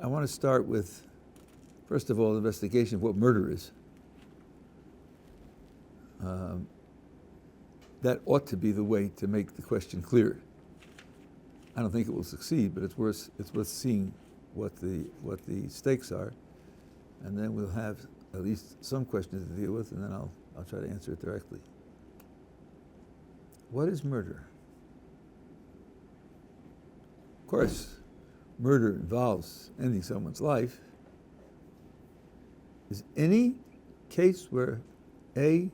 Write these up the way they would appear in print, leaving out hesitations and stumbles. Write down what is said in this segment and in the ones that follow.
I want to start with, first of all, the investigation of what murder is. That ought to be the way to make the question clear. I don't think it will succeed, but it's worth seeing what the stakes are, and then we'll have at least some questions to deal with, and then I'll try to answer it directly. What is murder? Of course, murder involves ending someone's life. Is any case where A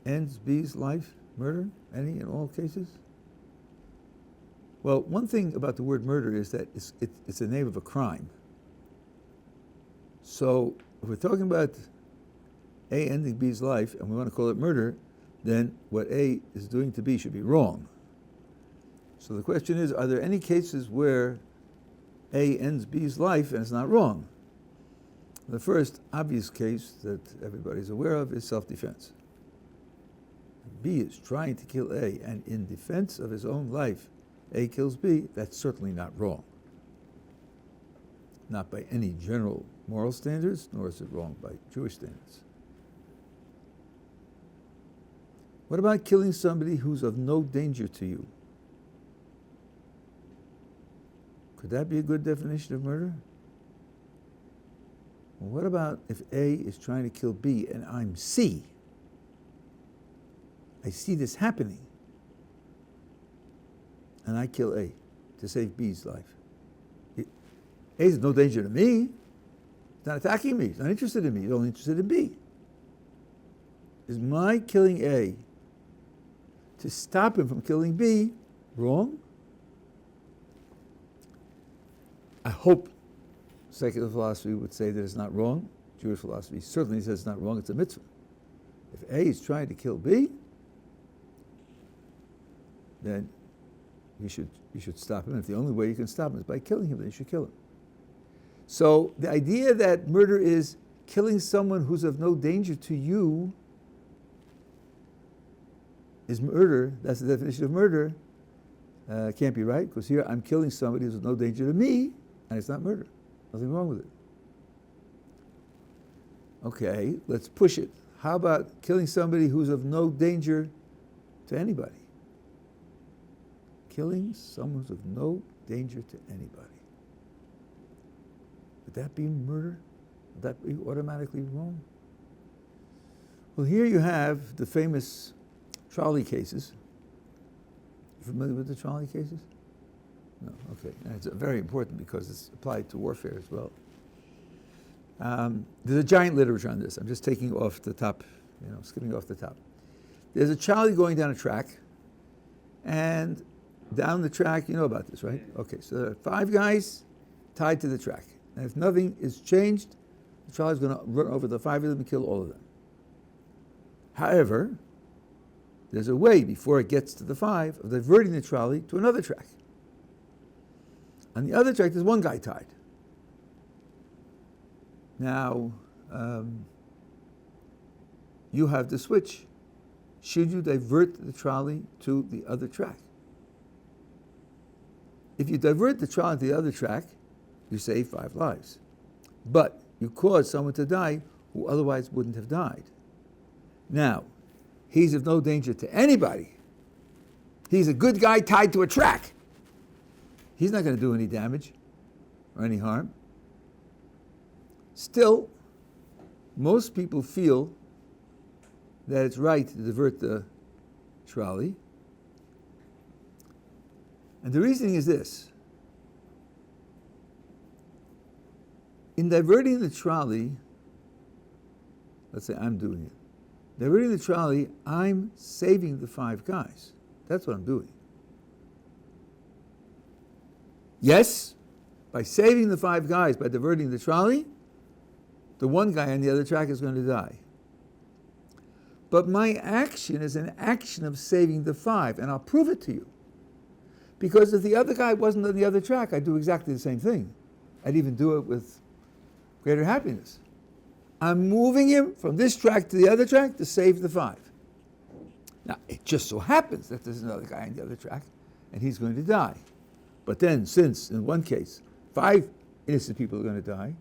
ends B's life murder? Any in all cases? Well, one thing about the word murder is that it's the name of a crime. So if we're talking about A ending B's life and we want to call it murder, then what A is doing to B should be wrong. So the question is, are there any cases where A ends B's life and it's not wrong? The first obvious case that everybody's aware of is self-defense. B is trying to kill A, and in defense of his own life, A kills B. That's certainly not wrong. Not by any general moral standards, nor is it wrong by Jewish standards. What about killing somebody who's of no danger to you? Could that be a good definition of murder? Well, what about if A is trying to kill B and I'm C? I see this happening, and I kill A to save B's life. A is no danger to me. He's not attacking me. He's not interested in me. He's only interested in B. Is my killing A to stop him from killing B wrong? I hope secular philosophy would say that it's not wrong. Jewish philosophy certainly says it's not wrong. It's a mitzvah. If A is trying to kill B, then you should stop him. And if the only way you can stop him is by killing him, then you should kill him. So the idea that murder is killing someone who's of no danger to you is murder. That's the definition of murder. Can't be right, because here I'm killing somebody who's of no danger to me, and it's not murder. Nothing wrong with it. Okay, let's push it. How about killing somebody who's of no danger to anybody? Killing someone who's of no danger to anybody. Would that be murder? Would that be automatically wrong? Well, here you have the famous Trolley cases. You familiar with the Trolley cases? No, okay. And it's very important because it's applied to warfare as well. There's a giant literature on this. I'm just taking off the top, skipping off the top. There's a Trolley going down a track, and down the track, you know about this, right? Okay, so there are 5 guys tied to the track. And if nothing is changed, the trolley's going to run over the 5 of them and kill all of them. However, there's a way before it gets to the 5 of diverting the trolley to another track. On the other track, there's 1 guy tied. Now, you have the switch. Should you divert the trolley to the other track? If you divert the trolley to the other track, you save 5 lives. But you cause someone to die who otherwise wouldn't have died. Now, he's of no danger to anybody. He's a good guy tied to a track. He's not going to do any damage or any harm. Still, most people feel that it's right to divert the trolley. And the reasoning is this. In diverting the trolley, let's say I'm doing it. Diverting the trolley, I'm saving the 5 guys. That's what I'm doing. Yes, by saving the 5 guys, by diverting the trolley, the 1 guy on the other track is going to die. But my action is an action of saving the 5, and I'll prove it to you. Because if the other guy wasn't on the other track, I'd do exactly the same thing. I'd even do it with greater happiness. I'm moving him from this track to the other track to save the 5. Now, it just so happens that there's another guy on the other track, and he's going to die. But then, since, in one case, 5 innocent people are going to die.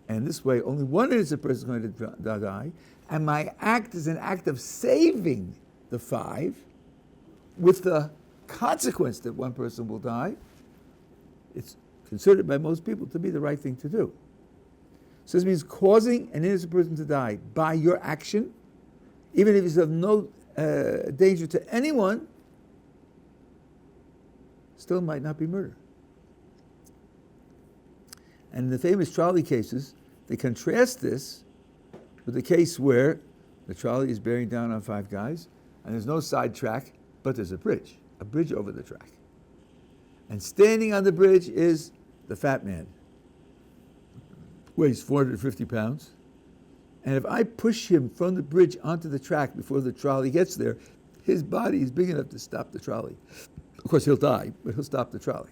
And this way, only one innocent person is going to die. And my act is an act of saving the 5 with the consequence that one person will die. It's considered by most people to be the right thing to do. So this means causing an innocent person to die by your action, even if it's of no danger to anyone, still might not be murder. And in the famous trolley cases, they contrast this with the case where the trolley is bearing down on 5 guys, and there's no side track, but there's a bridge over the track. And standing on the bridge is the fat man, weighs 450 pounds. And if I push him from the bridge onto the track before the trolley gets there, his body is big enough to stop the trolley. Of course, he'll die, but he'll stop the trolley.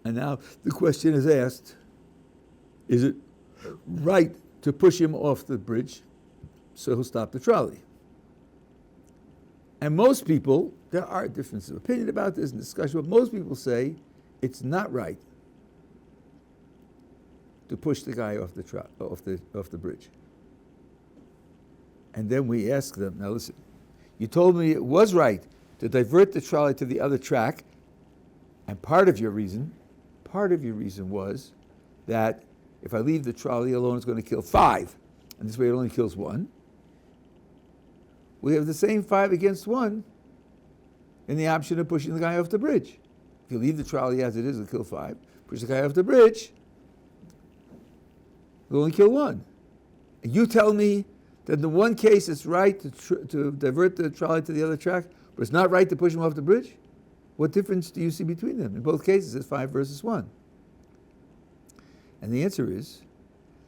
And now the question is asked, is it right to push him off the bridge so he'll stop the trolley? And most people, there are differences of opinion about this and discussion, but most people say it's not right to push the guy off the bridge. And then we ask them, now listen, you told me it was right to divert the trolley to the other track, and part of your reason was that if I leave the trolley alone, it's going to kill 5, and this way it only kills 1. We have the same 5 against 1 in the option of pushing the guy off the bridge. If you leave the trolley as it is, it'll kill 5. Push the guy off the bridge, it'll only kill 1. And you tell me that in the one case it's right to divert the trolley to the other track, but it's not right to push him off the bridge? What difference do you see between them? In both cases, it's 5 versus 1. And the answer is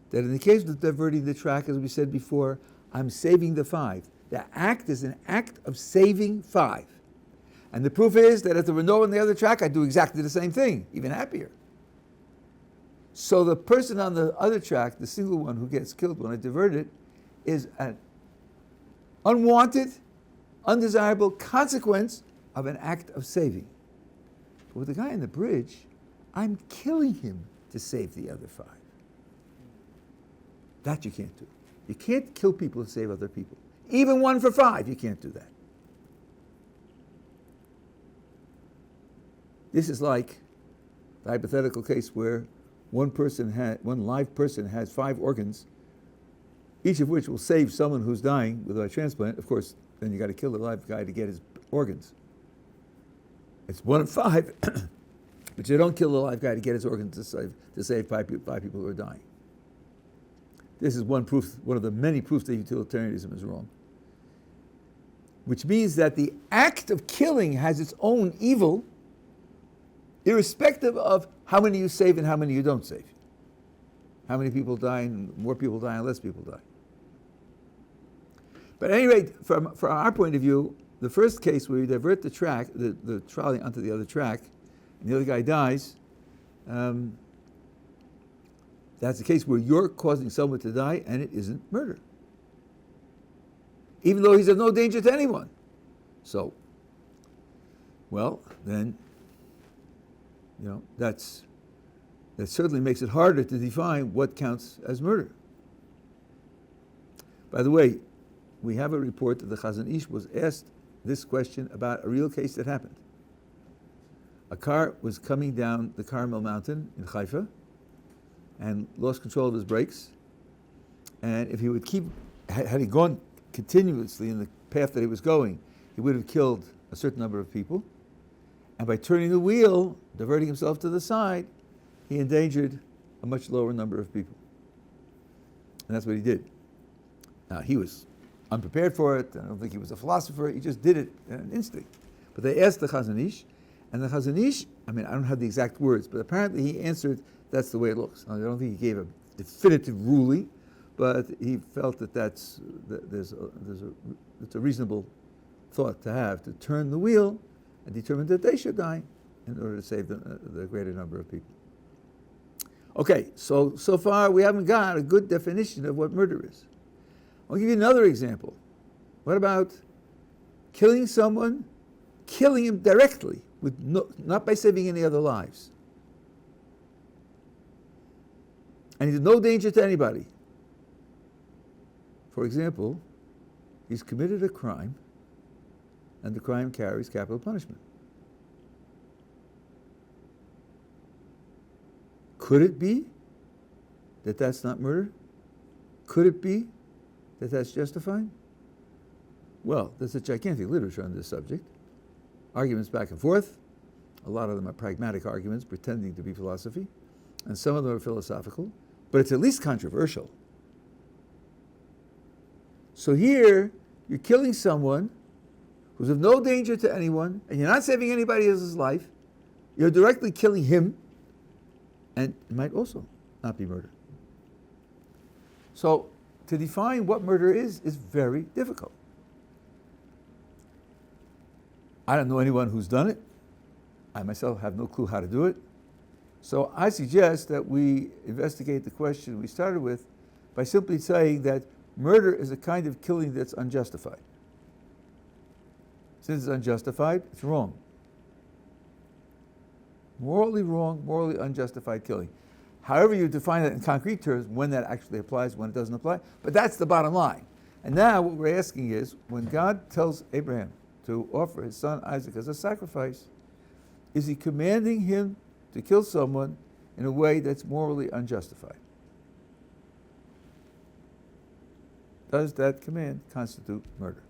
that in the case of diverting the track, as we said before, I'm saving the 5. The act is an act of saving 5. And the proof is that if there were no one on the other track, I'd do exactly the same thing, even happier. So the person on the other track, the single one who gets killed when I divert it, is an unwanted, undesirable consequence of an act of saving. But with the guy on the bridge, I'm killing him to save the other 5. That you can't do. You can't kill people to save other people. Even 1 for 5, you can't do that. This is like the hypothetical case where one live person has 5 organs, each of which will save someone who's dying with a transplant. Of course, then you got to kill the live guy to get his organs. It's 1 in 5, but you don't kill the live guy to get his organs to save 5 people who are dying. This is one of the many proofs that utilitarianism is wrong. Which means that the act of killing has its own evil, irrespective of how many you save and how many you don't save. How many people die, and more people die, and less people die. But at any rate, from our point of view, the first case where you divert the track, the trolley onto the other track, and the other guy dies, that's the case where you're causing someone to die, and it isn't murder. Even though he's of no danger to anyone. So, well, then, that certainly makes it harder to define what counts as murder. By the way, we have a report that the Chazon Ish was asked this question about a real case that happened. A car was coming down the Carmel Mountain in Haifa and lost control of his brakes. And if he would had he gone continuously in the path that he was going, he would have killed a certain number of people. And by turning the wheel, diverting himself to the side, he endangered a much lower number of people. And that's what he did. Now, he was unprepared for it. I don't think he was a philosopher. He just did it in an instinct. But they asked the Chazon Ish, and the Chazon Ish, I don't have the exact words, but apparently he answered, that's the way it looks. Now, I don't think he gave a definitive ruling, but he felt that it's a reasonable thought to have, to turn the wheel and determine that they should die in order to save the greater number of people. Okay, so far we haven't got a good definition of what murder is. I'll give you another example. What about killing someone, killing him directly not by saving any other lives. And he's no danger to anybody. For example, he's committed a crime, and the crime carries capital punishment. Could it be that that's not murder? Could it be that that's justified? Well, there's a gigantic literature on this subject. Arguments back and forth. A lot of them are pragmatic arguments pretending to be philosophy, and some of them are philosophical, but it's at least controversial. So here, you're killing someone who's of no danger to anyone, and you're not saving anybody else's life. You're directly killing him, and it might also not be murder. So to define what murder is very difficult. I don't know anyone who's done it. I myself have no clue how to do it. So I suggest that we investigate the question we started with by simply saying that murder is a kind of killing that's unjustified. Since it's unjustified, it's wrong. Morally wrong, morally unjustified killing. However you define it in concrete terms, when that actually applies, when it doesn't apply, but that's the bottom line. And now what we're asking is, when God tells Abraham to offer his son Isaac as a sacrifice, is he commanding him to kill someone in a way that's morally unjustified? Does that command constitute murder?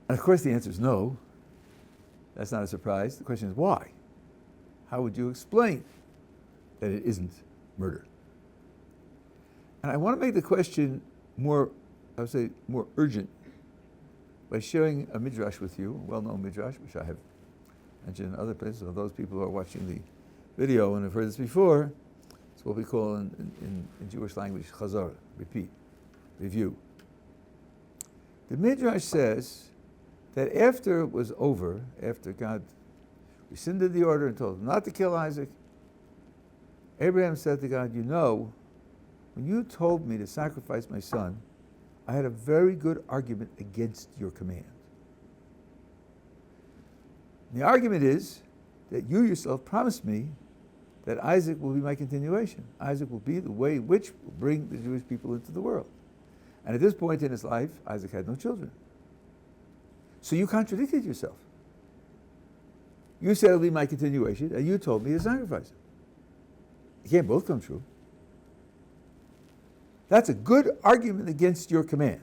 And of course the answer is no. That's not a surprise. The question is why? How would you explain that it isn't murder? And I want to make the question more, I would say, more urgent by sharing a midrash with you, a well-known midrash, which I have mentioned in other places. So those people who are watching the video and have heard this before, it's what we call in Jewish language chazar, repeat, review. The midrash says that after it was over, after God rescinded the order and told him not to kill Isaac, Abraham said to God, you know, when you told me to sacrifice my son, I had a very good argument against your command. And the argument is that you yourself promised me that Isaac will be my continuation. Isaac will be the way which will bring the Jewish people into the world. And at this point in his life, Isaac had no children. So you contradicted yourself. You said it'll be my continuation, and you told me to sacrifice him. It can't both come true. That's a good argument against your command.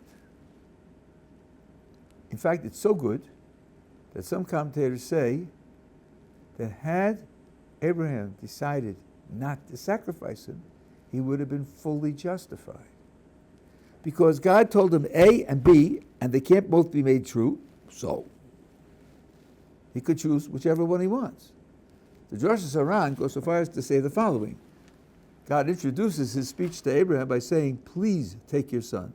In fact, it's so good that some commentators say that had Abraham decided not to sacrifice him, he would have been fully justified. Because God told him A and B, and they can't both be made true, so he could choose whichever one he wants. The Rosh Hashanah goes so far as to say the following. God introduces his speech to Abraham by saying, please take your son.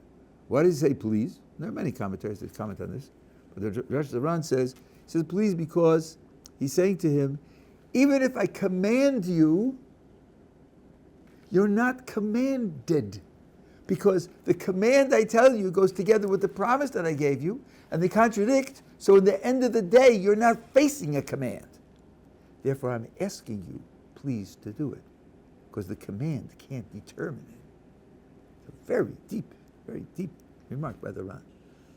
Why does he say please? There are many commentators that comment on this. But the Rosh Hashanah says, please because he's saying to him, even if I command you, you're not commanded. Because the command I tell you goes together with the promise that I gave you, and they contradict, so in the end of the day, you're not facing a command. Therefore, I'm asking you, please, to do it. Because the command can't determine it. It's a very deep remark by the Ran.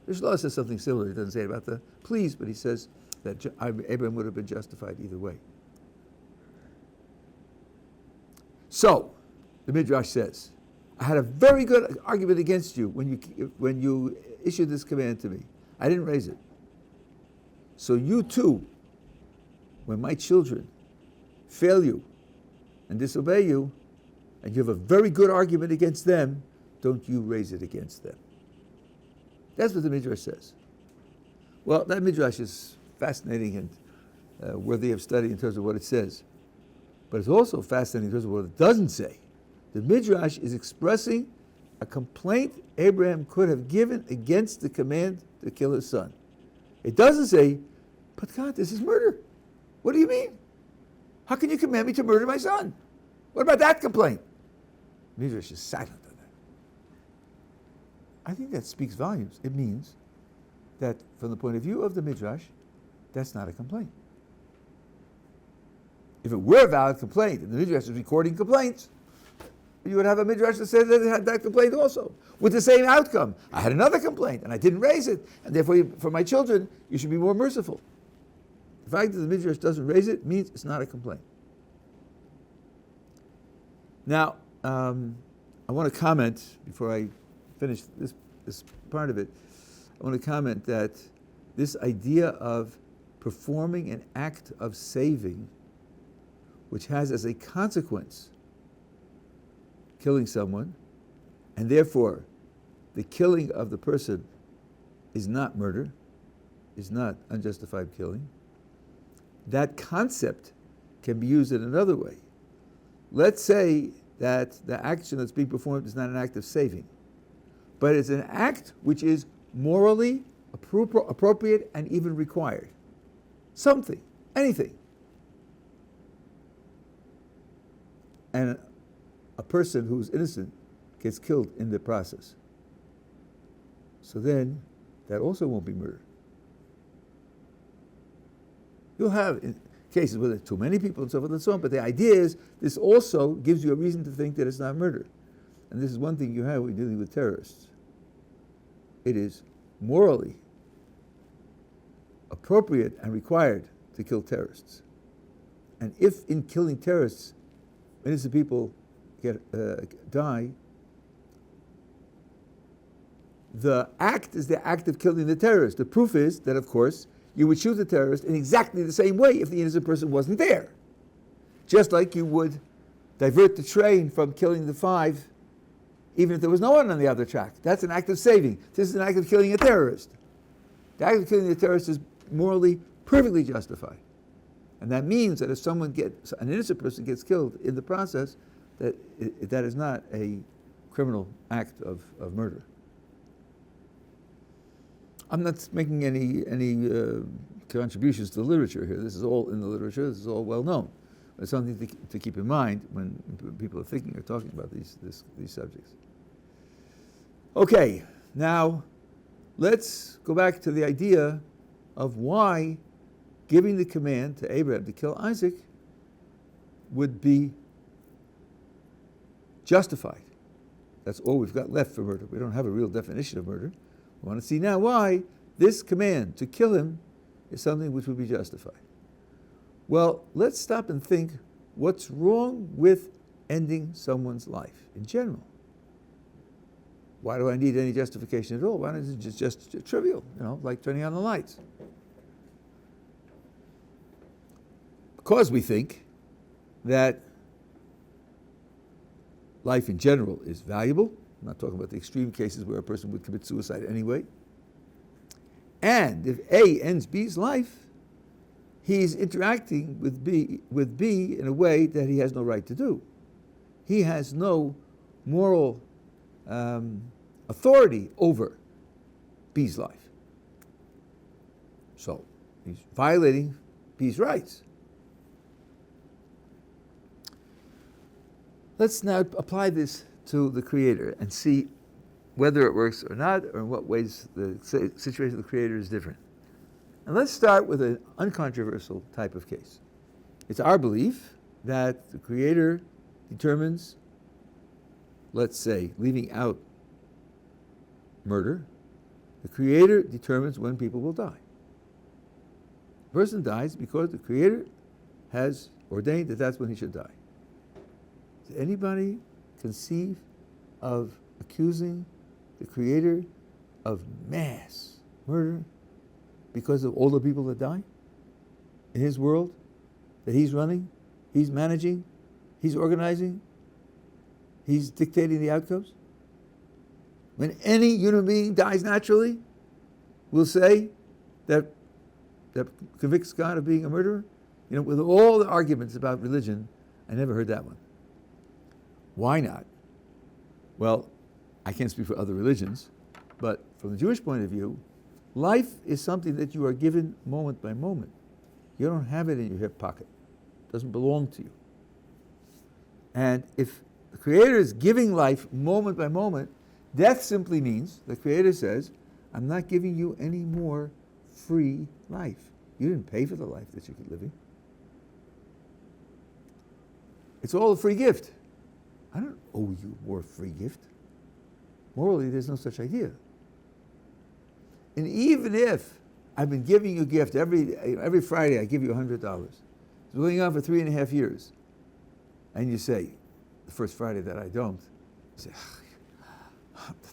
The Shlomo says something similar. He doesn't say it about the please, but he says that Abraham would have been justified either way. So, the Midrash says, I had a very good argument against you when you issued this command to me. I didn't raise it. So you too, when my children fail you and disobey you, and you have a very good argument against them, don't you raise it against them. That's what the Midrash says. Well, that Midrash is fascinating and worthy of study in terms of what it says. But it's also fascinating in terms of what it doesn't say. The Midrash is expressing a complaint Abraham could have given against the command to kill his son. It doesn't say, but God, this is murder. What do you mean? How can you command me to murder my son? What about that complaint? Midrash is silent on that. I think that speaks volumes. It means that from the point of view of the Midrash, that's not a complaint. If it were a valid complaint, and the Midrash is recording complaints, you would have a Midrash that said that it had that complaint also, with the same outcome. I had another complaint, and I didn't raise it, and therefore, for my children, you should be more merciful. The fact that the Midrash doesn't raise it means it's not a complaint. Now, I want to comment, before I finish this part of it, I want to comment that this idea of performing an act of saving, which has as a consequence killing someone, and therefore the killing of the person is not murder, is not unjustified killing, that concept can be used in another way. Let's say that the action that's being performed is not an act of saving, but it's an act which is morally appropriate and even required. Something, anything. And a person who's innocent gets killed in the process. So then, that also won't be murder. You'll have cases where there are too many people and so forth and so on, but the idea is this also gives you a reason to think that it's not murder. And this is one thing you have when you're dealing with terrorists. It is morally appropriate and required to kill terrorists. And if in killing terrorists, innocent people die, the act is the act of killing the terrorist. The proof is that, of course, you would shoot the terrorist in exactly the same way if the innocent person wasn't there. Just like you would divert the train from killing the 5, even if there was no one on the other track. That's an act of saving. This is an act of killing a terrorist. The act of killing the terrorist is morally perfectly justified. And that means that if an innocent person gets killed in the process, that is not a criminal act of murder. I'm not making any contributions to the literature here. This is all in the literature. This is all well known. It's something to keep in mind when people are thinking or talking about these subjects. Okay, now let's go back to the idea of why giving the command to Abraham to kill Isaac would be justified. That's all we've got left for murder. We don't have a real definition of murder. We want to see now why this command to kill him is something which would be justified. Well, let's stop and think what's wrong with ending someone's life in general. Why do I need any justification at all? Why isn't it just trivial, like turning on the lights? Because we think that life in general is valuable. I'm not talking about the extreme cases where a person would commit suicide anyway. And if A ends B's life, he's interacting with B in a way that he has no right to do. He has no moral authority over B's life. So he's violating B's rights. Let's now apply this to the Creator and see whether it works or not, or in what ways the situation of the Creator is different. And let's start with an uncontroversial type of case. It's our belief that the Creator determines, let's say, leaving out murder, the Creator determines when people will die. A person dies because the Creator has ordained that that's when he should die. Does anybody conceive of accusing the Creator of mass murder because of all the people that die in his world that he's running, he's managing, he's organizing, he's dictating the outcomes? When any human being dies naturally, we'll say that convicts God of being a murderer? With all the arguments about religion, I never heard that one. Why not? Well, I can't speak for other religions, but from the Jewish point of view, life is something that you are given moment by moment. You don't have it in your hip pocket. It doesn't belong to you. And if the Creator is giving life moment by moment, death simply means the Creator says, I'm not giving you any more free life. You didn't pay for the life that you're living. It's all a free gift. I don't owe you more free gift. Morally, there's no such idea. And even if I've been giving you a gift every Friday, I give you $100. It's going on for 3.5 years. And you say, the first Friday that I don't, you say,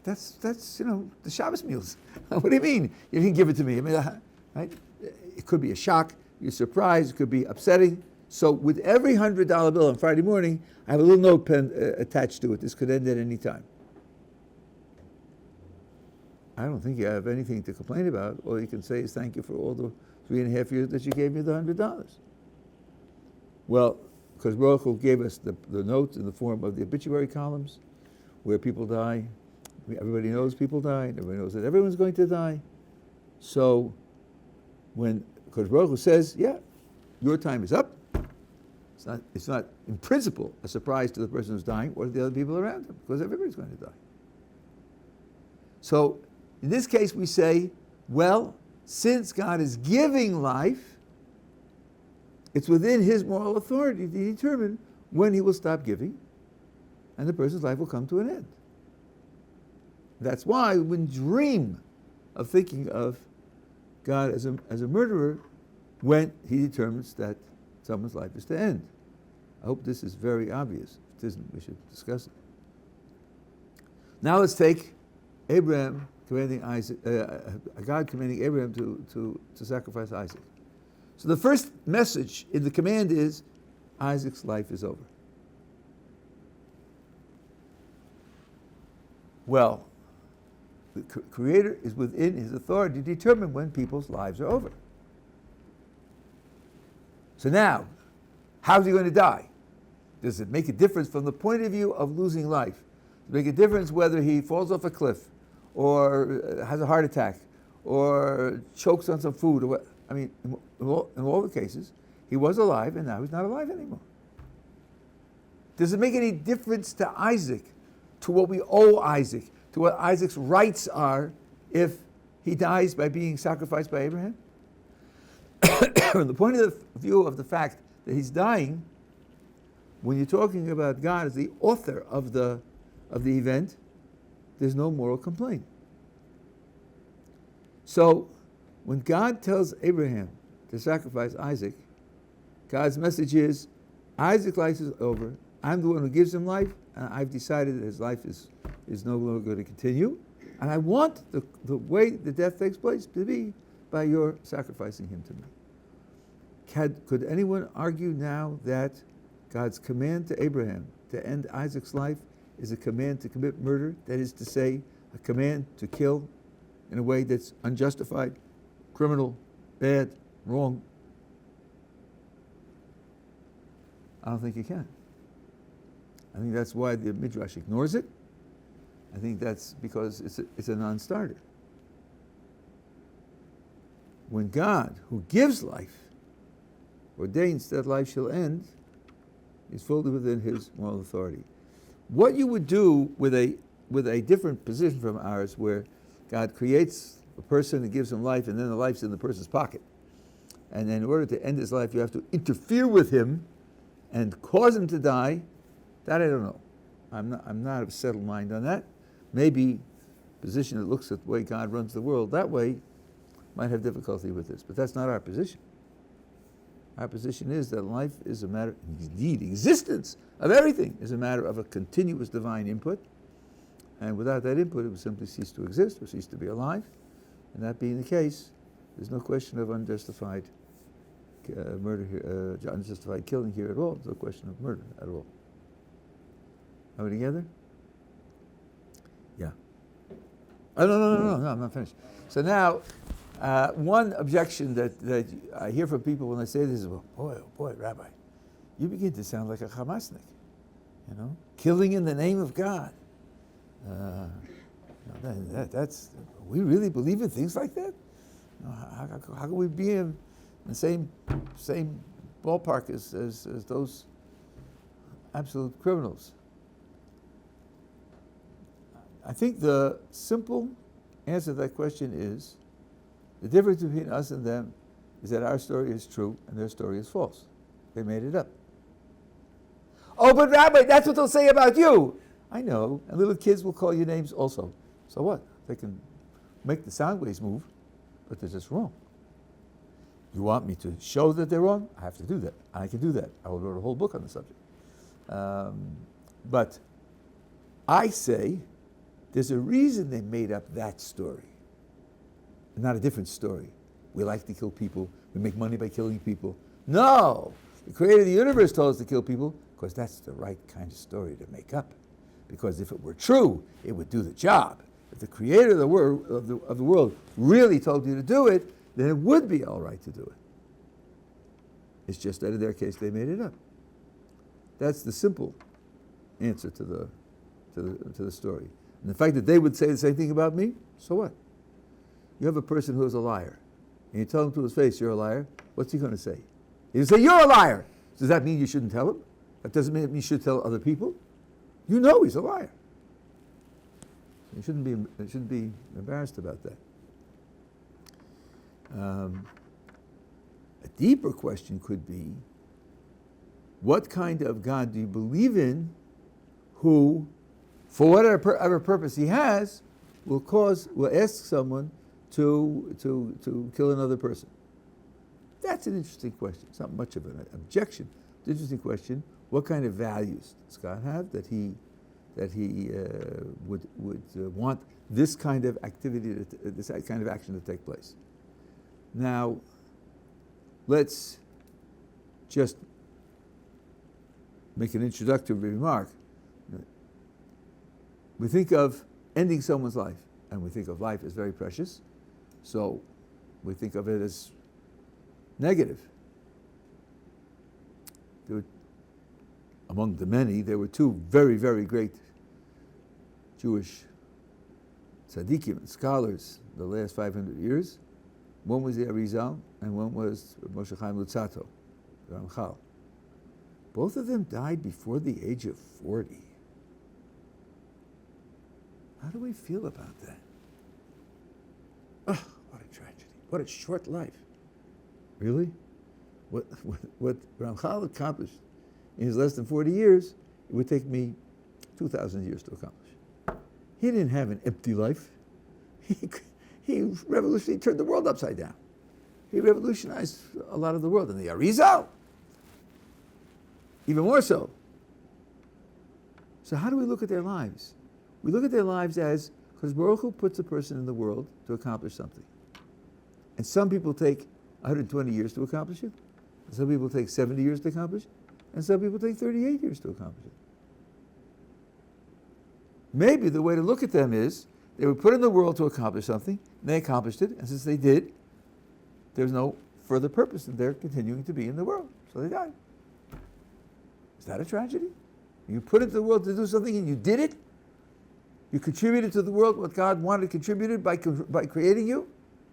that's the Shabbos meals. What do you mean? You didn't give it to me. I mean, right? It could be a shock. You're surprised. It could be upsetting. So with every $100 bill on Friday morning, I have a little note pen attached to it. This could end at any time. I don't think you have anything to complain about. All you can say is thank you for all the 3.5 years that you gave me the $100. Well, because Baruch Hu gave us the notes in the form of the obituary columns, where people die. Everybody knows people die. Everybody knows that everyone's going to die. So when because Baruch Hu says, yeah, your time is up. It's not in principle a surprise to the person who's dying or to the other people around him, because everybody's going to die. So in this case we say, well, since God is giving life, it's within his moral authority to determine when he will stop giving and the person's life will come to an end. That's why we wouldn't dream of thinking of God as a murderer when he determines that someone's life is to end. I hope this is very obvious. If it isn't, we should discuss it. Now let's take Abraham commanding Isaac, God commanding Abraham to sacrifice Isaac. So the first message in the command is Isaac's life is over. Well, the Creator is within his authority to determine when people's lives are over. So now, how's he going to die? Does it make a difference from the point of view of losing life? Does it make a difference whether he falls off a cliff or has a heart attack or chokes on some food? Or what? I mean, in all the cases, he was alive and now he's not alive anymore. Does it make any difference to Isaac, to what we owe Isaac, to what Isaac's rights are if he dies by being sacrificed by Abraham? From the point of view of the fact that he's dying, when you're talking about God as the author of the event, there's no moral complaint. So when God tells Abraham to sacrifice Isaac, God's message is, Isaac's life is over. I'm the one who gives him life, and I've decided that his life is no longer going to continue. And I want the way the death takes place to be by your sacrificing him to me. Could anyone argue now that God's command to Abraham to end Isaac's life is a command to commit murder? That is to say, a command to kill in a way that's unjustified, criminal, bad, wrong? I don't think you can. I think that's why the Midrash ignores it. I think that's because it's a non-starter. When God, who gives life, ordains that life shall end, is fully within his moral authority. What you would do with a different position from ours, where God creates a person and gives him life, and then the life's in the person's pocket, and then in order to end his life, you have to interfere with him and cause him to die, that I don't know. I'm not of a settled mind on that. Maybe a position that looks at the way God runs the world that way might have difficulty with this, but that's not our position. Our position is that life is a matter, indeed, existence of everything is a matter of a continuous divine input, and without that input, it would simply cease to exist or cease to be alive. And that being the case, there's no question of unjustified murder here, unjustified killing here at all. There's no question of murder at all. Are we together? Yeah. Oh, no, I'm not finished. So now, one objection that I hear from people when I say this is, well, boy, Rabbi, you begin to sound like a Hamasnik, killing in the name of God. We really believe in things like that? How can we be in the same ballpark as those absolute criminals? I think the simple answer to that question is, the difference between us and them is that our story is true and their story is false. They made it up. Oh, but Rabbi, that's what they'll say about you. I know, and little kids will call you names also. So what? They can make the sound waves move, but they're just wrong. You want me to show that they're wrong? I have to do that. I can do that. I wrote a whole book on the subject. But I say there's a reason they made up that story, not a different story. We like to kill people. We make money by killing people. No! The creator of the universe told us to kill people because that's the right kind of story to make up. Because if it were true, it would do the job. If the creator of the world really told you to do it, then it would be all right to do it. It's just that in their case they made it up. That's the simple answer to the story. And the fact that they would say the same thing about me, so what? You have a person who is a liar, and you tell him to his face, you're a liar, what's he going to say? He'll say, you're a liar! Does that mean you shouldn't tell him? That doesn't mean you should tell other people. You know he's a liar. You shouldn't be embarrassed about that. A deeper question could be, what kind of God do you believe in who, for whatever purpose he has, will ask someone to kill another person? That's an interesting question. It's not much of an objection. It's an interesting question. What kind of values does God have that he would want this kind of activity, this kind of action to take place? Now, let's just make an introductory remark. We think of ending someone's life, and we think of life as very precious, so we think of it as negative. Among the many, there were two very, very great Jewish tzaddikim and scholars the last 500 years. One was the Arizal, and one was Moshe Chaim Luzzatto, the Ramchal. Both of them died before the age of 40. How do we feel about that? Oh, what a tragedy. What a short life. Really? What Ramchal accomplished in his less than 40 years, it would take me 2,000 years to accomplish. He didn't have an empty life. He revolutionarily turned the world upside down. He revolutionized a lot of the world. And the Arizal, even more so. So how do we look at their lives? We look at their lives as, because Baruch Hu puts a person in the world to accomplish something. And some people take 120 years to accomplish it. And some people take 70 years to accomplish it. And some people take 38 years to accomplish it. Maybe the way to look at them is, they were put in the world to accomplish something, and they accomplished it, and since they did, there's no further purpose in their continuing to be in the world, so they died. Is that a tragedy? You put into the world to do something and you did it? You contributed to the world what God wanted contributed by creating you?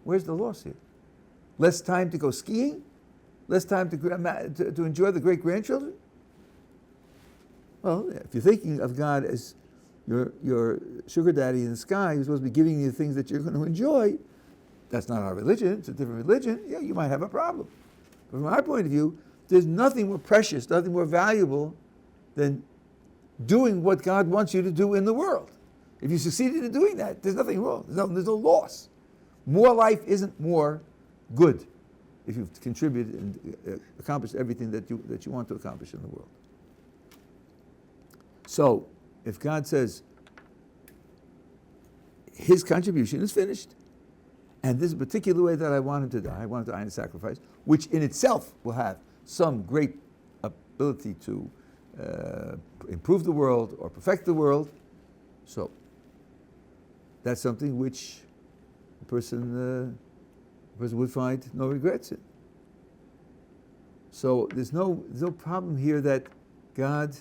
Where's the loss here? Less time to go skiing? Less time to enjoy the great-grandchildren? Well, if you're thinking of God as your sugar daddy in the sky who's supposed to be giving you the things that you're going to enjoy, that's not our religion, it's a different religion, yeah, you might have a problem. But from our point of view, there's nothing more precious, nothing more valuable than doing what God wants you to do in the world. If you succeeded in doing that, there's nothing wrong, there's no loss. More life isn't more good if you've contributed and accomplished everything that you want to accomplish in the world. So, if God says his contribution is finished, and this is a particular way that I want him to die, I want him to die in a sacrifice, which in itself will have some great ability to improve the world or perfect the world, so that's something which the person would find no regrets in. So there's no problem here that God,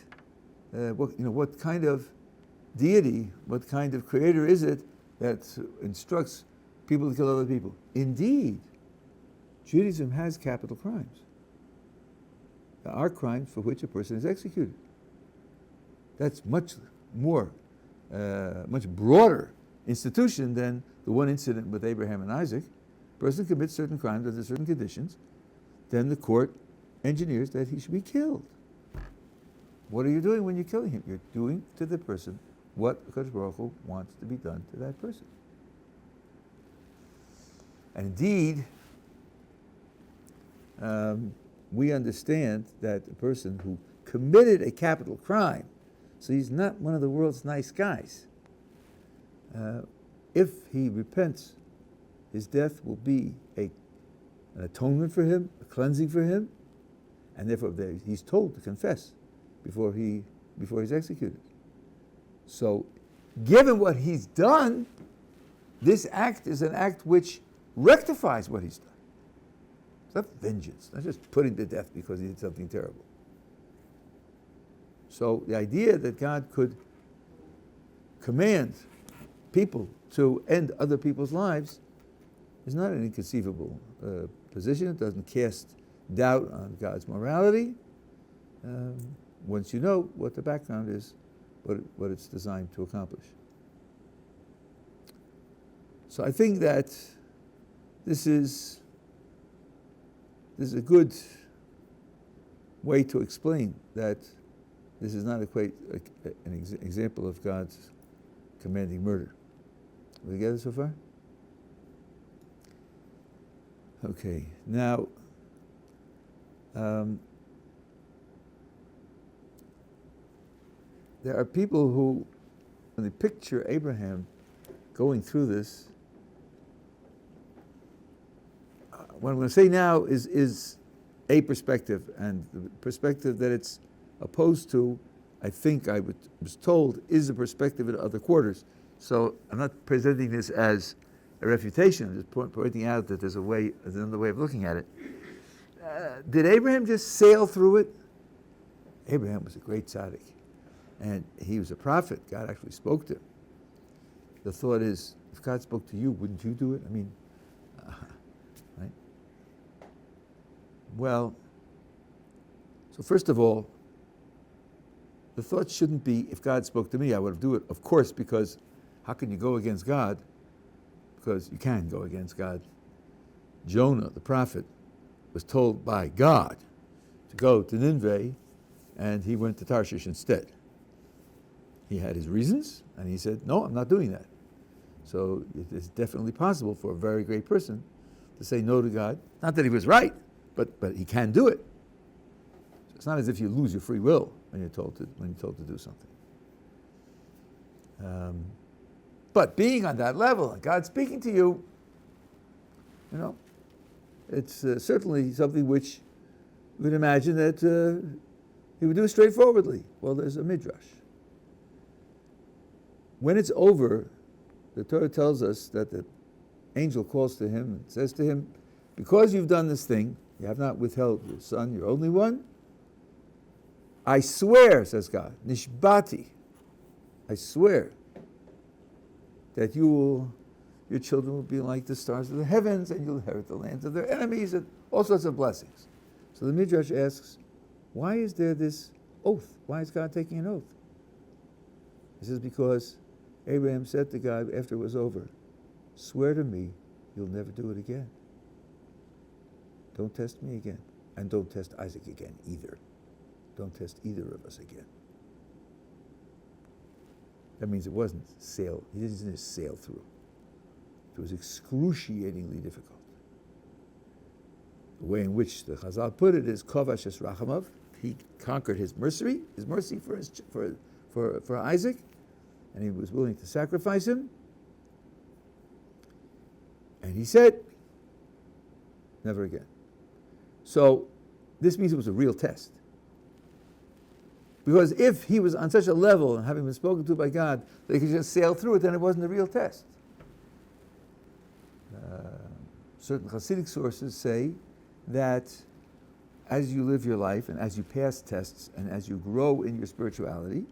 what kind of deity, what kind of creator is it that instructs people to kill other people? Indeed, Judaism has capital crimes. There are crimes for which a person is executed. That's much broader institution than the one incident with Abraham and Isaac, a person commits certain crimes under certain conditions, then the court engineers that he should be killed. What are you doing when you're killing him? You're doing to the person what Kadosh Baruch Hu wants to be done to that person. And indeed, we understand that a person who committed a capital crime, so he's not one of the world's nice guys, if he repents, his death will be an atonement for him, a cleansing for him, and therefore he's told to confess before he's executed. So, given what he's done, this act is an act which rectifies what he's done. It's not vengeance, not just putting to death because he did something terrible. So the idea that God could command people to end other people's lives is not an inconceivable position. It doesn't cast doubt on God's morality. Once you know what the background is, what it's designed to accomplish. So I think that this is a good way to explain that this is not an example of God's commanding murder. Are we together so far? Okay, now there are people who, when they picture Abraham going through this, what I'm going to say now is a perspective, and the perspective that it's opposed to, I think I was told, is a perspective in other quarters. So I'm not presenting this as a refutation, I'm just pointing out that there's another way of looking at it. Did Abraham just sail through it? Abraham was a great tzaddik, and he was a prophet. God actually spoke to him. The thought is, if God spoke to you, wouldn't you do it? I mean, right? Well, so first of all, the thought shouldn't be, if God spoke to me, I would do it. Of course, because how can you go against God? Because you can go against God. Jonah, the prophet, was told by God to go to Nineveh, and he went to Tarshish instead. He had his reasons, and he said, no, I'm not doing that. So it is definitely possible for a very great person to say no to God. Not that he was right, but he can do it. So it's not as if you lose your free will when you're told to do something. But being on that level, and God speaking to you, it's certainly something which you would imagine that he would do straightforwardly. Well, there's a midrash. When it's over, the Torah tells us that the angel calls to him and says to him, because you've done this thing, you have not withheld your son, your only one, I swear, says God, nishbati, I swear that your children will be like the stars of the heavens, and you'll inherit the lands of their enemies, and all sorts of blessings. So the Midrash asks, why is there this oath? Why is God taking an oath? He says, because Abraham said to God after it was over, swear to me you'll never do it again. Don't test me again. And don't test Isaac again either. Don't test either of us again. That means it wasn't sail. He didn't just sail through. It was excruciatingly difficult. The way in which the Chazal put it is Kovash es Rachamav. He conquered his mercy for Isaac, and he was willing to sacrifice him. And he said, never again. So this means it was a real test. Because if he was on such a level, and having been spoken to by God, that he could just sail through it, then it wasn't a real test. Certain Hasidic sources say that as you live your life, and as you pass tests, and as you grow in your spirituality,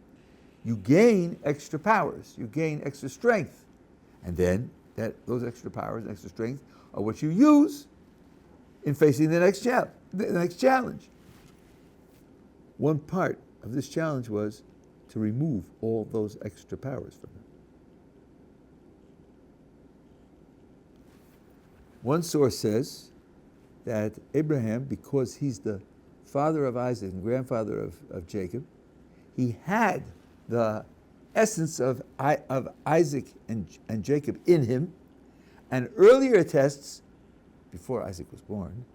you gain extra powers, you gain extra strength. And then those extra powers and extra strength are what you use in facing the next challenge. One part of this challenge was to remove all those extra powers from him. One source says that Abraham, because he's the father of Isaac and grandfather of Jacob, he had the essence of Isaac and Jacob in him, and earlier tests, before Isaac was born,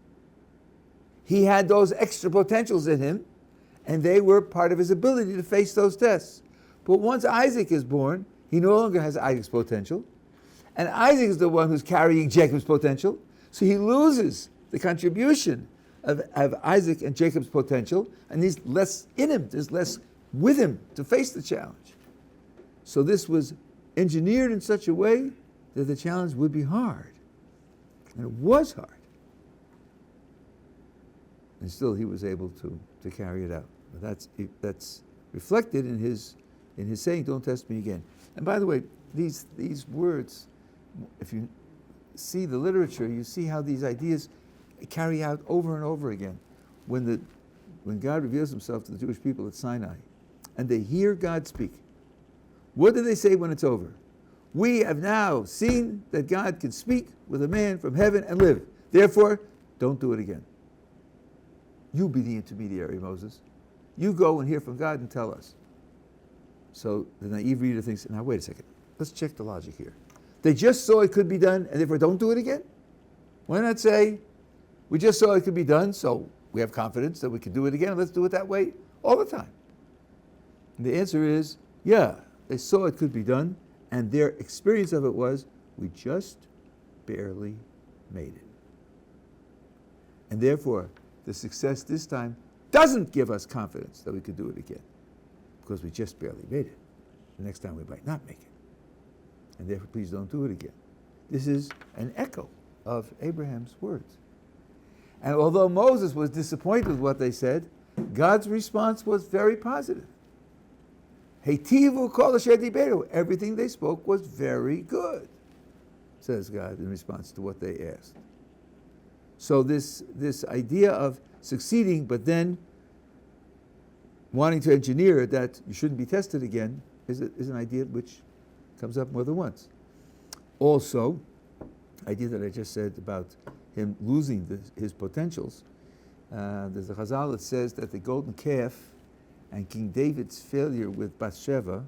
he had those extra potentials in him, and they were part of his ability to face those tests. But once Isaac is born, he no longer has Isaac's potential, and Isaac is the one who's carrying Jacob's potential, so he loses the contribution of Isaac and Jacob's potential, and he's less in him, there's less with him to face the challenge. So this was engineered in such a way that the challenge would be hard. And it was hard. And still he was able to carry it out. But that's reflected in his saying, "Don't test me again." And by the way, these words, if you see the literature, you see how these ideas carry out over and over again. When God reveals himself to the Jewish people at Sinai, and they hear God speak, what do they say when it's over? "We have now seen that God can speak with a man from heaven and live. Therefore, don't do it again. You be the intermediary, Moses. You go and hear from God and tell us." So the naive reader thinks, now wait a second, let's check the logic here. They just saw it could be done, and therefore don't do it again? Why not say, we just saw it could be done, so we have confidence that we can do it again, and let's do it that way all the time? And the answer is, yeah, they saw it could be done, and their experience of it was, we just barely made it. And therefore, the success this time doesn't give us confidence that we could do it again, because we just barely made it. The next time we might not make it. And therefore, please don't do it again. This is an echo of Abraham's words. And although Moses was disappointed with what they said, God's response was very positive. Heitivu kol asher diberu. Everything they spoke was very good, says God in response to what they asked. So this idea of succeeding, but then wanting to engineer that you shouldn't be tested again, is an idea which comes up more than once. Also, idea that I just said about him losing his potentials. There's a Chazal that says that the golden calf and King David's failure with Bathsheba,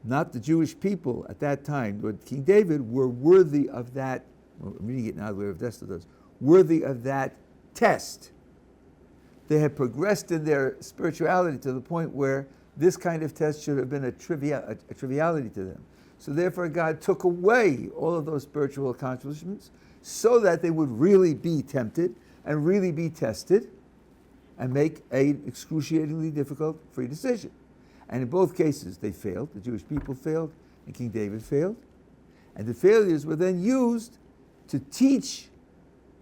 not the Jewish people at that time, but King David were worthy of that, well, I'm reading it now the way Rav Desta does, worthy of that test. They had progressed in their spirituality to the point where this kind of test should have been a triviality to them. So therefore God took away all of those spiritual accomplishments so that they would really be tempted and really be tested and make an excruciatingly difficult free decision. And in both cases they failed. The Jewish people failed and King David failed. And the failures were then used to teach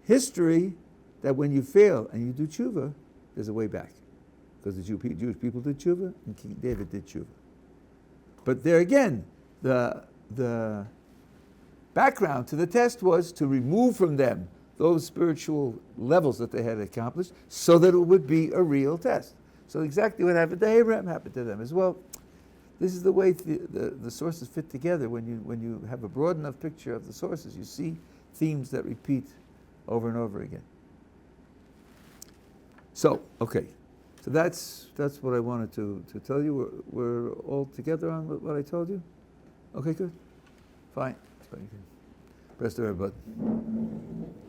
history that when you fail and you do tshuva, there's a way back. Because the Jewish people did tshuva and King David did tshuva. But there again, the background to the test was to remove from them those spiritual levels that they had accomplished so that it would be a real test. So exactly what happened to Abraham happened to them as well. This is the way the sources fit together. When you have a broad enough picture of the sources, you see themes that repeat over and over again. So, okay. So that's what I wanted to tell you. We're all together on what I told you? Okay, good. Fine. So you can press the red button.